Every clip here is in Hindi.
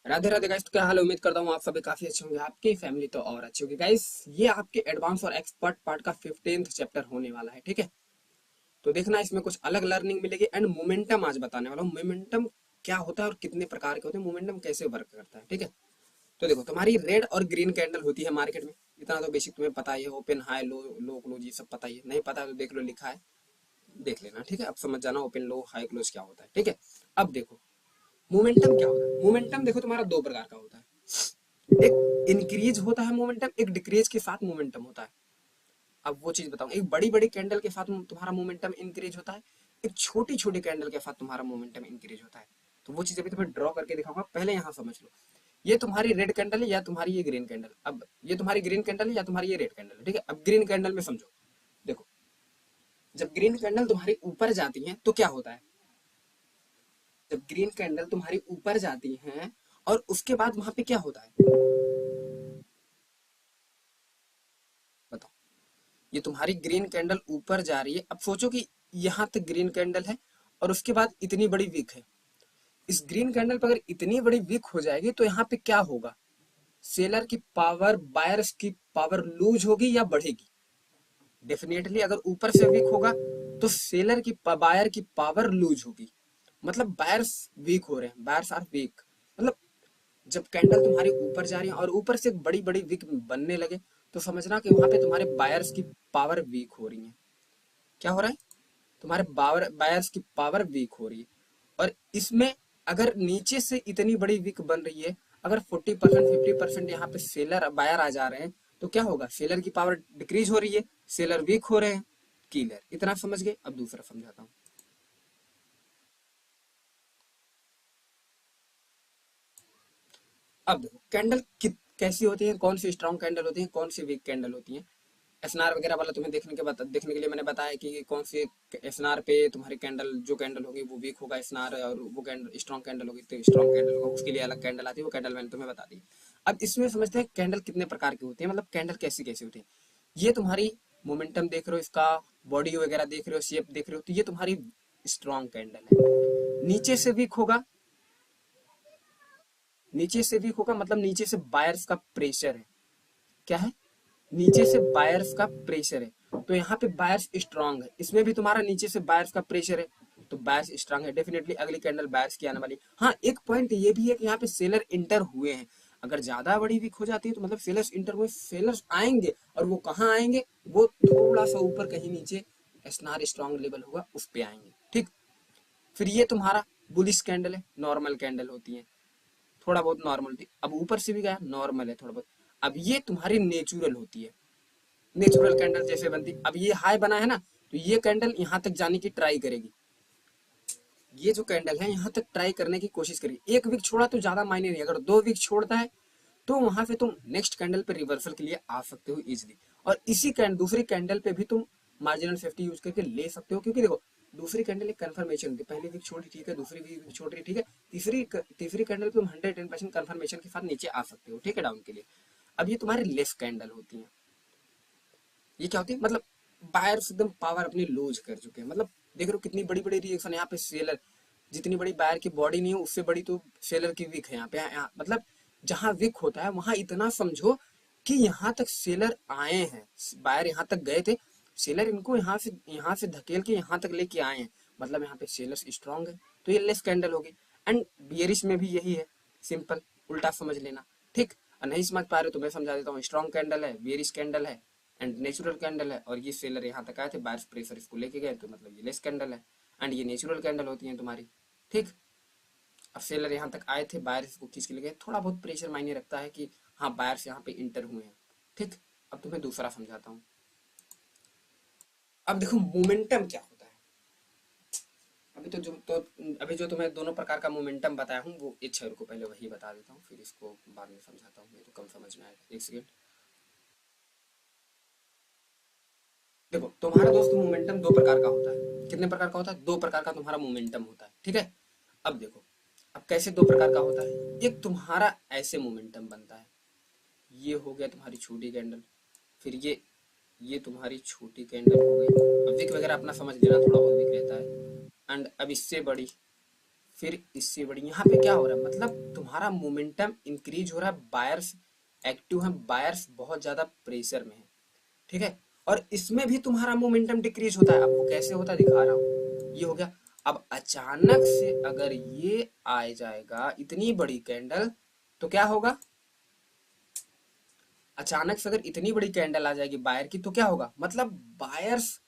राधे राधे गाइस, तो क्या हाल है। उम्मीद करता हूँ आप सभी काफी अच्छे होंगे, आपकी फैमिली तो और अच्छी होगी गाइस। ये आपके एडवांस और एक्सपर्ट पार्ट का 15th चैप्टर होने वाला है, ठीक है। तो देखना इसमें कुछ अलग लर्निंग मिलेगी एंड मोमेंटम आज बताने वाला हूँ। मोमेंटम क्या होता है और कितने प्रकार के होते हैं, मोमेंटम कैसे वर्क करता है, ठीक है। तो देखो, तुम्हारी रेड और ग्रीन कैंडल होती है मार्केट में। इतना तो बेसिक तुम्हें पता ही है, ओपन हाई लो लो क्लोज ये सब पता ही है। नहीं पता तो देख लो, लिखा है, देख लेना, ठीक है। अब समझ जाना ओपन लो हाई क्लोज क्या होता है, ठीक है। अब देखो मोमेंटम क्या होता है। मोमेंटम देखो तुम्हारा दो प्रकार का होता है। एक इंक्रीज होता है मोमेंटम, एक डिक्रीज के साथ मोमेंटम होता है। अब वो चीज बताऊं, एक बड़ी बड़ी कैंडल के साथ तुम्हारा मोमेंटम इंक्रीज होता है, एक छोटी छोटी कैंडल के साथ तुम्हारा मोमेंटम इंक्रीज होता है। तो वो चीज अभी तुम्हें ड्रॉ करके दिखाऊंगा, पहले यहाँ समझ लो। ये तुम्हारी रेड कैंडल है या तुम्हारी ये ग्रीन कैंडल। अब ये तुम्हारी ग्रीन कैंडल है या तुम्हारी ये रेड कैंडल है, ठीक है। अब ग्रीन कैंडल में समझो, देखो, जब ग्रीन कैंडल तुम्हारी ऊपर जाती है तो क्या होता है। जब ग्रीन कैंडल तुम्हारी ऊपर जाती है और उसके बाद वहां पे क्या होता है, बताओ। ये तुम्हारी ग्रीन कैंडल ऊपर जा रही है। अब सोचो कि यहाँ तक ग्रीन कैंडल है और उसके बाद इतनी बड़ी विक है। इस ग्रीन कैंडल पर अगर इतनी बड़ी विक हो जाएगी तो यहाँ पे क्या होगा, सेलर की पावर, बायर्स की पावर लूज होगी या बढ़ेगी। डेफिनेटली अगर ऊपर से वीक होगा तो सेलर की बायर की पावर लूज होगी। मतलब बायर्स वीक हो रहे हैं, बायर्स आर वीक। मतलब जब कैंडल तुम्हारी ऊपर जा रही है और ऊपर से बड़ी बड़ी विक बनने लगे, तो समझना कि वहां पे तुम्हारे बायर्स की पावर वीक हो रही है। क्या हो रहा है, तुम्हारे बायर्स की पावर वीक हो रही है। और इसमें अगर नीचे से इतनी बड़ी विक बन रही है, अगर 40% 50% यहाँ पे सेलर बायर आ जा रहे हैं, तो क्या होगा, सेलर की पावर डिक्रीज हो रही है, सेलर वीक हो रहे हैं, कीलर। इतना समझ गए। अब दूसरा समझाता हूँ। अब देखो कैंडल कैसी होती है, कौन सी स्ट्रॉन्ग कैंडल होती है, कौन सी वीक कैंडल होती है। एसएनआर वगैरह वाला तुम्हें देखने के लिए मैंने बताया कि कौन सी एसएनआर पे तुम्हारी कैंडल, जो कैंडल होगी वो वीक होगा एसएनआर, और वो कैंडल स्ट्रॉन्ग कैंडल होगी तो स्ट्रॉन्ग कैंडल होगा, उसके लिए अलग कैंडल आती है। वो कैंडल मैंने तुम्हें बता दी। अब इसमें समझते हैं कैंडल कितने प्रकार की होती है, मतलब कैंडल कैसी कैसी होती है। ये तुम्हारी मोमेंटम देख रहे हो, इसका बॉडी वगैरह देख रहे हो, शेप देख रहे हो, तो ये तुम्हारी स्ट्रॉन्ग कैंडल है। नीचे से वीक होगा, नीचे से वीक होगा मतलब नीचे से बायर्स का प्रेशर है। क्या है, नीचे से बायर्स का प्रेशर है। तो यहाँ पे बायर्स स्ट्रांग है, इसमें भी तुम्हारा नीचे से बायर्स का प्रेशर है, तो बायर्स स्ट्रांग है। डेफिनेटली अगली कैंडल बायर्स की आने वाली। हाँ, एक पॉइंट ये भी है कि यहाँ पे सेलर इंटर हुए हैं। अगर ज्यादा बड़ी वीक हो जाती है तो मतलब सेलर्स इंटर हुए, सेलर्स आएंगे, और वो कहाँ आएंगे, वो थोड़ा सा ऊपर कहीं नीचे एसनार स्ट्रांग लेवल होगा उस पे आएंगे, ठीक। फिर ये तुम्हारा बुलिश कैंडल है, नॉर्मल कैंडल होती है, थोड़ा बहुत नॉर्मल थी, अब ऊपर से भी गया, नॉर्मल है थोड़ा बहुत। अब ये तुम्हारी नेचुरल होती है, नेचुरल कैंडल जैसे बनती। अब ये हाई बना है ना, तो ये कैंडल यहाँ तक जाने की ट्राई करेगी। ये जो कैंडल है यहाँ तक ट्राई करने की कोशिश करेगी। एक वीक छोड़ा तो ज्यादा मायने नहीं, अगर 2 वीक छोड़ता है तो वहां पे तुम नेक्स्ट कैंडल पे रिवर्सल के लिए आ सकते हो इजिली। और इसी दूसरी कैंडल पे भी तुम मार्जिनल सेफ्टी यूज करके ले सकते हो, क्योंकि देखो दूसरी कैंडल एक कंफर्मेशन होती है। पहली वीक छोड़ी, ठीक है, दूसरी वीक छोड़ रही, ठीक है, तीसरी कैंडल पे तुम 110% कंफर्मेशन के साथ नीचे आ सकते हो, ठीक है, डाउन के लिए। अब ये तुम्हारी लेफ्ट कैंडल होती है। ये क्या होती है, मतलब बायर्स एकदम पावर अपनी लूज कर चुके हैं। मतलब देख रहे हो कितनी बड़ी बड़ी रिएक्शन यहाँ पे। सेलर जितनी बड़ी बायर की बॉडी नहीं है उससे बड़ी तो सेलर की विक है मतलब जहां विक होता है वहां इतना समझो कि यहाँ तक सेलर आए हैं, बायर यहाँ तक गए थे, सेलर इनको यहाँ से धकेल के यहाँ तक लेके आए हैं। मतलब यहाँ पे सेलर्स स्ट्रांग है, तो ये लेस कैंडल होगी। एंड बियरिश में भी यही है, सिंपल, उल्टा समझ लेना, ठीक। और नहीं समझ पा रहे तो मैं समझा देता हूँ। स्ट्रॉन्ग कैंडल है, बियरिश कैंडल है एंड नेचुरल कैंडल है, और ये सेलर यहाँ तक आए थे, बायर्स प्रेशर इसको लेके गए, तो मतलब ये लेस कैंडल है। एंड ये नेचुरल कैंडल होती है तुम्हारी, ठीक। अब सेलर यहाँ तक आए थे, बायर्स इसको खींच के ले गए, थोड़ा बहुत प्रेशर मायने रखता है कि हाँ बायर्स यहाँ पे इंटर हुए हैं, ठीक। अब तुम्हें दूसरा समझाता हूँ। अब देखो मोमेंटम क्या होता है। अभी तो जो तो अभी जो तुम्हें दोनों प्रकार का मोमेंटम बताया हूँ वो इच्छा को पहले वही बता देता हूँ, फिर इसको बाद में समझाता हूँ, नहीं तो कम समझ में आएगा। एक सेकेंड। देखो तुम्हारा दोस्त मोमेंटम दो प्रकार का होता है। कितने प्रकार का होता है, दो प्रकार का तुम्हारा मोमेंटम होता है, ठीक है। अब देखो, अब कैसे दो प्रकार का होता है। एक तुम्हारा ऐसे मोमेंटम बनता है, ये हो गया तुम्हारी छोटी कैंडल, फिर ये तुम्हारी छोटी कैंडल हो गई। अब विक वगैरह अपना समझ लेना, थोड़ा बहुत विक रहता है। एंड अब इससे बड़ी, फिर इससे बड़ी। यहाँ पे क्या हो रहा है, मतलब तुम्हारा मोमेंटम इंक्रीज हो रहा है, बायर्स एक्टिव है, बायर्स बहुत ज्यादा प्रेशर में है, ठीक है। और इसमें भी तुम्हारा मोमेंटम डिक्रीज होता है। अब वो कैसे होता है दिखा रहा हूँ, ये हो गया। अब अचानक से अगर ये आ जाएगा इतनी बड़ी कैंडल, तो क्या होगा, अचानक से अगर इतनी बड़ी कैंडल आ जाएगी बायर की, तो क्या होगा, मतलब बायर्स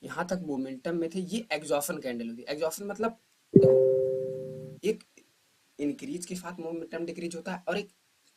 यहां तक मोमेंटम में थे। ये एग्जॉशन कैंडल होती है। एग्जॉशन मतलब एक इंक्रीज के साथ मोमेंटम डिक्रीज होता है, और एक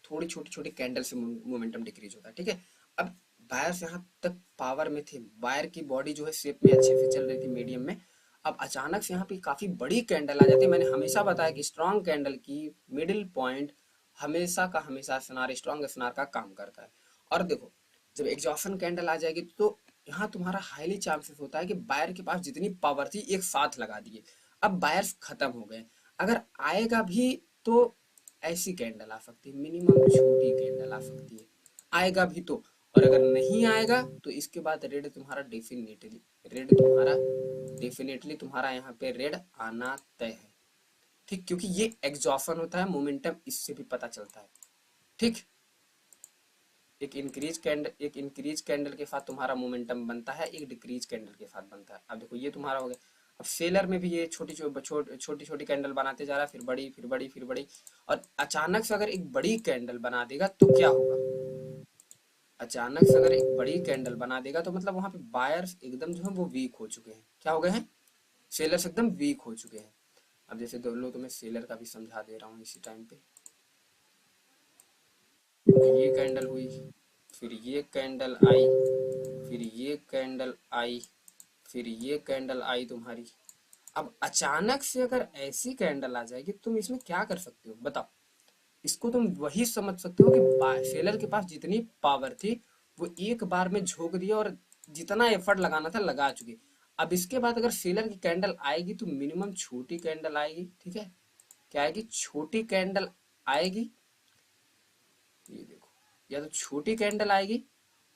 थोड़ी छोटी छोटी कैंडल से मोमेंटम डिक्रीज होता है, ठीक है। अब बायर्स यहाँ तक पावर में थे, बायर की बॉडी जो है शेप में अच्छे से चल रही थी, मीडियम में। अब अचानक से यहाँ पे काफी बड़ी कैंडल आ जाती है। मैंने हमेशा बताया कि स्ट्रॉन्ग कैंडल की मिडिल पॉइंट हमेशा का हमेशा स्नार, स्ट्रॉन्ग स्नार का काम करता है। और देखो, जब एग्जॉशन कैंडल आ जाएगी, तो यहाँ तुम्हारा हाईली चांसेस होता है कि बायर के पास जितनी पावर थी एक साथ लगा दिए। अब बायर्स खत्म हो गए। अगर आएगा भी तो ऐसी कैंडल आ सकती है, मिनिमम छोटी कैंडल आ सकती है, आएगा भी तो। और अगर नहीं आएगा तो इसके बाद रेड तुम्हारा डेफिनेटली, रेड तुम्हारा डेफिनेटली तुम्हारा यहाँ पे रेड आना तय है, ठीक। क्योंकि ये एग्जॉशन होता है, मोमेंटम इससे भी पता चलता है, ठीक। एक इंक्रीज कैंडल के साथ तुम्हारा मोमेंटम बनता है, एक डिक्रीज कैंडल के साथ बनता है। अब देखो ये तुम्हारा हो गया। अब सेलर में भी ये छोटी छोटी छोटी कैंडल बनाते जा रहा है, फिर बड़ी, फिर बड़ी, फिर बड़ी। और अचानक से अगर एक बड़ी कैंडल बना देगा तो क्या होगा, अचानक से अगर एक बड़ी कैंडल बना देगा तो मतलब वहां पे बायर्स एकदम जो है वो वीक हो चुके हैं। क्या हो गए हैं, सेलर्स एकदम वीक हो चुके हैं। अब जैसे दो लो, तो मैं सेलर का भी समझा दे रहा हूँ इसी टाइम पे। ये कैंडल हुई, फिर ये कैंडल आई, फिर ये कैंडल आई, फिर ये कैंडल आई तुम्हारी। अब अचानक से अगर ऐसी कैंडल आ जाएगी, तुम इसमें क्या कर सकते हो बताओ। इसको तुम वही समझ सकते हो कि सेलर के पास जितनी पावर थी वो एक बार में झोंक दिया, और जितना एफर्ट लगाना था लगा चुके। अब इसके बाद अगर सेलर की कैंडल आएगी तो मिनिमम छोटी कैंडल आएगी, ठीक है। क्या आएगी, छोटी कैंडल आएगी। ये देखो, या तो छोटी कैंडल आएगी,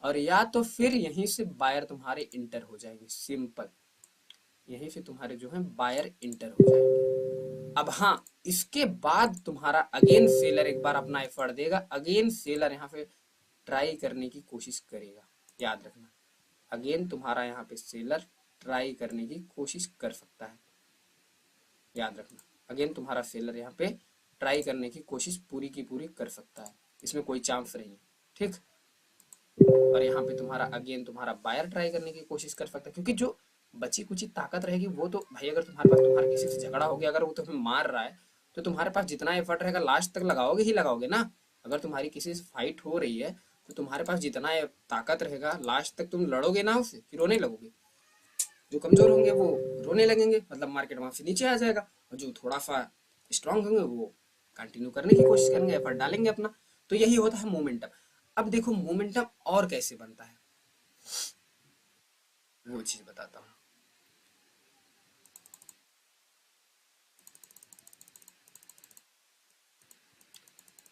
और या तो फिर यहीं से बायर तुम्हारे इंटर हो जाएंगे, सिंपल। यहीं से तुम्हारे जो है बायर इंटर हो जाएंगे। अब हाँ, इसके बाद तुम्हारा अगेन सेलर एक बार अपना एफर्ट देगा, अगेन सेलर यहाँ पे ट्राई करने की कोशिश करेगा, याद रखना। अगेन तुम्हारा यहाँ पे सेलर ट्राई करने की कोशिश कर सकता है, याद रखना। अगेन तुम्हारा सेलर यहाँ पे ट्राई करने की कोशिश पूरी की पूरी कर सकता है, इसमें कोई चांस नहीं है, ठीक। और यहाँ पे तुम्हारा अगेन तुम्हारा बायर ट्राई करने की कोशिश कर सकता है, क्योंकि जो बची कुची ताकत रहेगी वो तो भाई, अगर तुम्हारे पास, तुम्हारे किसी से झगड़ा हो गया, अगर वो तुम्हें मार रहा है, तो तुम्हारे पास जितना एफर्ट रहेगा लास्ट तक लगाओगे ही लगाओगे ना। अगर तुम्हारी किसी से फाइट हो रही है, तो तुम्हारे पास जितना ताकत रहेगा लास्ट तक तुम लड़ोगे ना उससे, फिर रोने लगोगे। जो कमजोर होंगे वो रोने लगेंगे, मतलब मार्केट वहां से नीचे आ जाएगा। और जो थोड़ा सा स्ट्रांग होंगे वो कंटिन्यू करने की कोशिश करेंगे, एफर्ट डालेंगे अपना। तो यही होता है मोमेंटम। अब देखो मोमेंटम और कैसे बनता है, वो चीज बताता हूँ।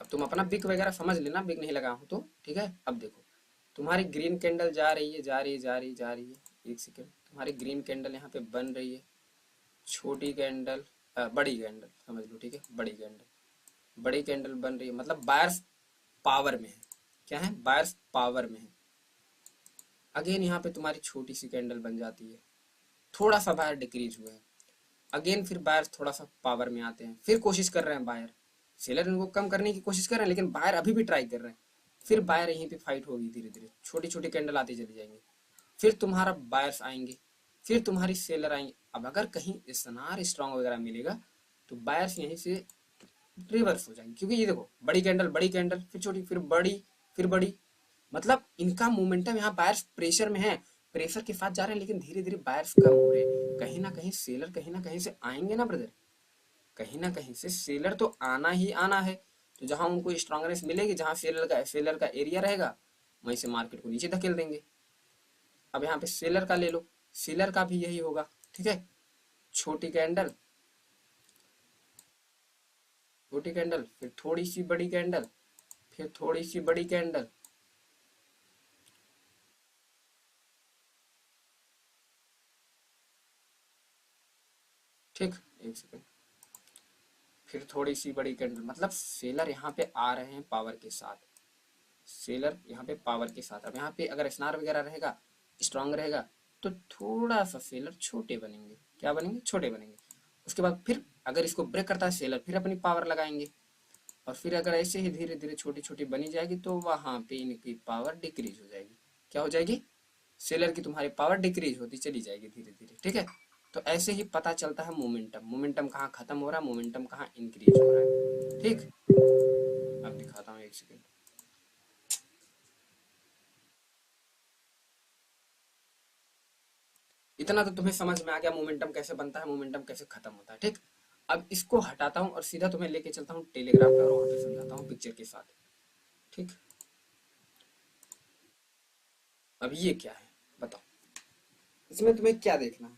अब तुम अपना बिक वगैरह समझ लेना, बिक नहीं लगा हूं तो, ठीक है। अब देखो, तुम्हारी ग्रीन कैंडल जा रही है, जा रही है, जा रही है, जा रही है। एक सेकेंड, तुम्हारी ग्रीन कैंडल यहाँ पे बन रही है, छोटी कैंडल, बड़ी कैंडल समझ लो, ठीक है, बड़ी कैंडल, बड़ी कैंडल बन रही है, मतलब बायर्स पावर में है। क्या है, बायर्स पावर में है। अगेन यहाँ पे तुम्हारी छोटी सी कैंडल बन जाती है, थोड़ा सा बायर डिक्रीज हुआ है। अगेन फिर बायर थोड़ा सा पावर में आते हैं, फिर कोशिश कर रहे हैं बायर, सेलर इनको कम करने की कोशिश कर रहे हैं, लेकिन बायर अभी भी ट्राई कर रहे हैं। फिर बायर यहीं पे फाइट होगी, धीरे धीरे छोटी छोटी कैंडल आती चली जाएंगी। फिर तुम्हारा बायर्स आएंगे, फिर तुम्हारी सेलर आएंगे। अब अगर कहीं स्नार स्ट्रॉन्ग वगैरह मिलेगा, तो बायर्स यहीं से रिवर्स हो जाएंगे, क्योंकि ये देखो, बड़ी कैंडल, फिर छोटी, फिर बड़ी, फिर बड़ी। मतलब इनका मोमेंटम यहाँ बायर्स प्रेशर में है, प्रेशर के साथ जा रहे हैं, लेकिन धीरे धीरे बायर्स कम हो रहे हैं। कहीं ना कहीं सेलर कहीं ना कहीं से आएंगे ना ब्रदर, कहीं ना कहीं से सेलर तो आना ही आना है। तो जहां उनको स्ट्रांगनेस मिलेगी, जहां सेलर का एरिया रहेगा, वहीं से मार्केट को नीचे धकेल देंगे। अब यहाँ पे सेलर का ले लो, सेलर का भी यही होगा, ठीक है। छोटी कैंडल, छोटी कैंडल, फिर थोड़ी सी बड़ी कैंडल, फिर थोड़ी सी बड़ी कैंडल, ठीक। एक सेकेंड, फिर थोड़ी सी बड़ी कैंडल, मतलब सेलर यहाँ पे आ रहे हैं पावर के साथ, सेलर यहाँ पे पावर के साथ। अब यहाँ पे अगर स्नार वगैरह रहेगा, स्ट्रांग रहेगा, तो थोड़ा सा सेलर छोटे बनेंगे। क्या बनेंगे? छोटे बनेंगे। उसके बाद फिर अगर इसको ब्रेक करता है सेलर, फिर अपनी पावर लगाएंगे, और फिर अगर ऐसे ही धीरे धीरे छोटी छोटी बनी जाएगी तो वहां पे इनकी पावर डिक्रीज हो जाएगी। क्या हो जाएगी? सेलर की तुम्हारी पावर डिक्रीज होती चली जाएगी धीरे धीरे। ठीक है, तो ऐसे ही पता चलता है मोमेंटम, मोमेंटम कहाँ खत्म हो रहा है, मोमेंटम कहाँ इंक्रीज हो रहा है। ठीक, अब दिखाता हूँ, एक सेकेंड। इतना तो तुम्हें समझ में आ गया मोमेंटम कैसे बनता है, मोमेंटम कैसे खत्म होता है। ठीक, अब इसको हटाता हूँ और सीधा तुम्हें लेके चलता हूँ टेलीग्राफ पे, और वहां पे समझाता हूँ पिक्चर के साथ। ठीक, अब ये क्या है बताओ, इसमें तुम्हें क्या देखना है?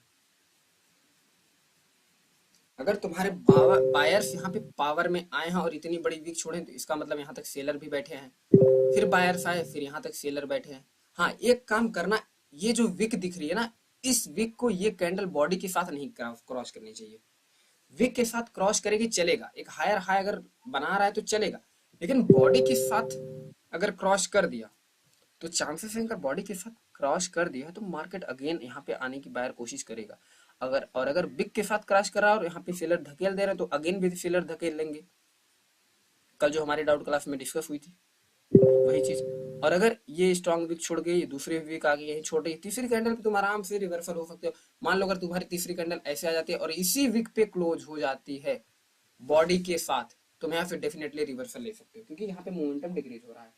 अगर तुम्हारे बायर्स यहाँ पे पावर में आए हैं और इतनी बड़ी विक छोड़े, तो इसका मतलब यहाँ तक सेलर भी बैठे हैं, फिर बायर्स आए, फिर यहाँ तक सेलर बैठे हैं। हाँ, एक काम करना, ये जो विक दिख रही है ना, इस विक को ये कैंडल बॉडी के साथ नहीं क्रॉस करनी चाहिए। विक के साथ क्रॉस करेगी चलेगा, एक हायर हाई अगर बना रहा है तो चलेगा, लेकिन बॉडी के साथ अगर क्रॉस कर दिया तो चांसेस है, अगर बॉडी के साथ क्रॉस कर दिया तो मार्केट अगेन यहाँ पे आने की बायर कोशिश करेगा। अगर बिग के साथ क्रॉस कर रहा है और यहाँ पे सेलर धकेल दे रहा है तो अगेन भी सेलर धकेल लेंगे। कल जो हमारे डाउट क्लास में डिस्कस हुई थी वही चीज। और अगर ये स्ट्रॉन्ग विक छोड़ गई, दूसरी विक आ गई यही छोड़ गई, तीसरी कैंडल पे तुम आराम से रिवर्सल हो सकते हो। मान लो अगर तुम्हारी तीसरी कैंडल ऐसे आ जाती है और इसी विक पे क्लोज हो जाती है बॉडी के साथ, तो यहाँ फिर डेफिनेटली रिवर्सल ले सकते हो, क्योंकि यहाँ पे मोमेंटम डिक्रीज हो रहा है।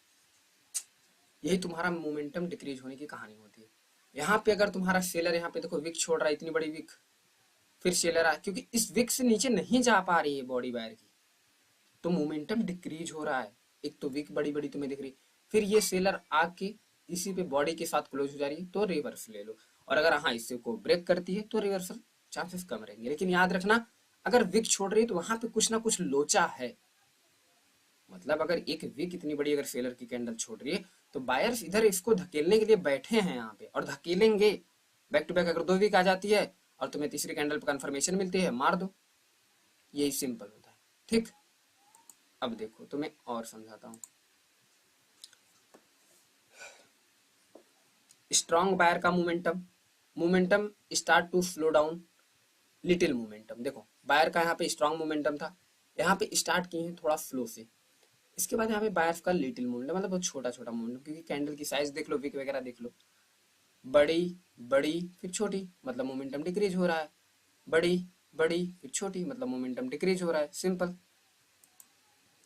यही तुम्हारा मोमेंटम डिक्रीज होने की कहानी होती है। यहाँ पे अगर तुम्हारा सेलर यहाँ पे देखो विक छोड़ रहा है, इतनी बड़ी विक, फिर सेलर आ, क्योंकि इस विक से नीचे नहीं जा पा रही है बॉडी बायर की, तो मोमेंटम डिक्रीज हो रहा है। एक तो विक बड़ी बड़ी तुम्हें दिख रही, फिर ये सेलर आके इसी पे बॉडी के साथ क्लोज हो जा रही है, तो रिवर्स ले लो। और अगर हाँ इससे को ब्रेक करती है तो रिवर्सल चांसेस कम रहेंगे। लेकिन याद रखना, अगर विक छोड़ रही है तो वहां पे कुछ ना कुछ लोचा है। मतलब अगर एक विक इतनी बड़ी अगर सेलर की कैंडल छोड़ रही है, तो बायर्स इधर इसको धकेलने के लिए बैठे हैं यहाँ पे और धकेलेंगे। बैक टू बैक अगर दो विक आ जाती है और तुम्हें तीसरी कैंडल पर कंफर्मेशन मिलती है, मार दो, यही सिंपल होता है। ठीक, अब देखो तुम्हें और समझाता हूँ। स्ट्रॉन्ग बायर का momentum, momentum start to slow down, little momentum. देखो बायर का यहाँ पे स्ट्रॉन्ग मोमेंटम था, यहाँ पे स्टार्ट किए हैं थोड़ा स्लो से, इसके बाद यहाँ पे बायर्स का लिटिल मोमेंटम, मतलब बहुत छोटा छोटा मोमेंटम, क्योंकि कैंडल की साइज देख लो, विक वगैरह देख लो, बड़ी बड़ी फिर छोटी, मतलब मोमेंटम डिक्रीज हो रहा है, बड़ी बड़ी फिर छोटी, मतलब मोमेंटम डिक्रीज हो रहा है। सिंपल,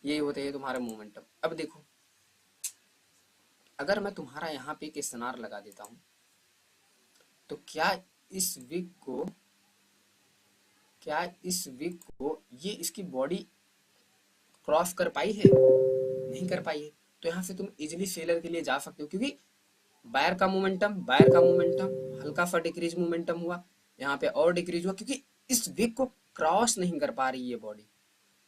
यही होते हैं तुम्हारे मोमेंटम। अब देखो, अगर मैं तुम्हारा यहाँ पे एक स्नार लगा देता हूँ, तो क्या इस विक को ये इसकी बॉडी क्रॉस कर पाई है? नहीं कर पाई है। तो यहाँ से तुम इजिली सेलर के लिए जा सकते हो, क्योंकि बायर का मोमेंटम हल्का सा डिक्रीज मोमेंटम हुआ, यहाँ पे और डिक्रीज हुआ, क्योंकि इस विक को क्रॉस नहीं कर पा रही है बॉडी।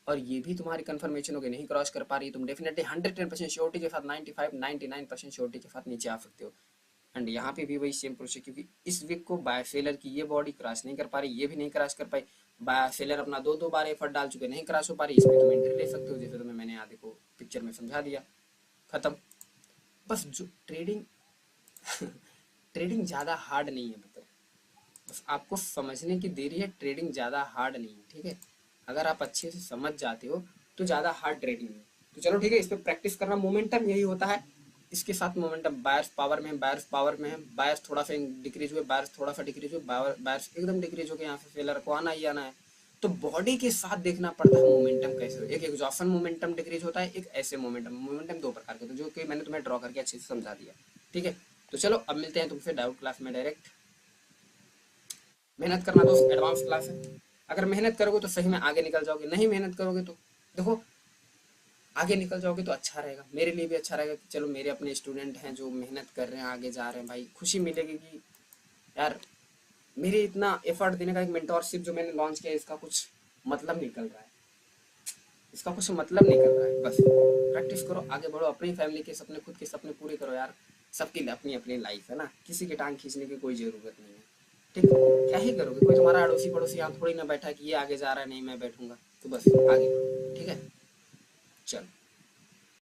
और ये भी तुम्हारी कंफर्मेशन हो गई, नहीं क्रॉस कर पा रही, तुम डेफिनेटली 110% श्योरिटी के साथ, 95-99% श्योरिटी के साथ नीचे आ सकते हो। एंड यहाँ पे भी वही सेम प्रोसेस, क्योंकि इस विक को बाय सेलर की ये बॉडी क्रॉस नहीं कर पा रही, ये भी नहीं क्रॉस कर पाई, बाय सेलर अपना दो दो बार एफर्ट डाल चुके, नहीं क्रॉस हो पा रही, इसमें तुम एंट्री ले सकते हो, जैसे तुम्हें मैंने आधे को पिक्चर में समझा दिया। खत्म। बस जो ट्रेडिंग ट्रेडिंग ज्यादा हार्ड नहीं है, मतलब बस आपको समझने की देरी है, ट्रेडिंग ज्यादा हार्ड नहीं है। ठीक है, अगर आप अच्छे से समझ जाते हो तो ज्यादा हार्ड ट्रेडिंग नहीं है। तो चलो ठीक है, इस पर प्रैक्टिस करना। मोमेंटम यही होता है, इसके साथ मोमेंटम बायर्स पावर में है, बायर्स पावर में है, बायर्स थोड़ा सा डिक्रीज हुए, बायर्स थोड़ा सा डिक्रीज हुए, बायर्स एकदम डिक्रीज हो गए, यहाँ से सेलर को आना ही आना है। तो बॉडी के साथ देखना पड़ता है मोमेंटम कैसे हो। एक एग्जॉशन मोमेंटम डिक्रीज होता है, एक ऐसे मोमेंटम दो प्रकार के होते हैं, जो कि मैंने तुम्हें ड्रॉ करके अच्छे से समझा दिया। ठीक है, तो चलो अब मिलते हैं तुमसे डाउट क्लास में डायरेक्ट। मेहनत करना दोस्त, एडवांस क्लास है। अगर मेहनत करोगे तो सही में आगे निकल जाओगे, नहीं मेहनत करोगे तो देखो, आगे निकल जाओगे तो अच्छा रहेगा, मेरे लिए भी अच्छा रहेगा कि चलो मेरे अपने स्टूडेंट हैं जो मेहनत कर रहे हैं, आगे जा रहे हैं, भाई खुशी मिलेगी कि यार मेरे इतना एफर्ट देने का एक मेंटोरशिप जो मैंने लॉन्च किया, इसका कुछ मतलब निकल रहा है, इसका कुछ मतलब निकल रहा है। बस प्रैक्टिस करो, आगे बढ़ो, अपनी फैमिली के सपने, खुद के सपने पूरे करो यार। सबकी अपनी अपनी लाइफ है ना, किसी की टांग खींचने की कोई जरूरत नहीं है। ठीक, क्या ही करोगे, कोई तुम्हारा अड़ोसी पड़ोसी यहाँ थोड़ी ना बैठा कि ये आगे जा रहा है नहीं मैं बैठूंगा, तो बस आगे बढ़ो, ठीक है, चलो।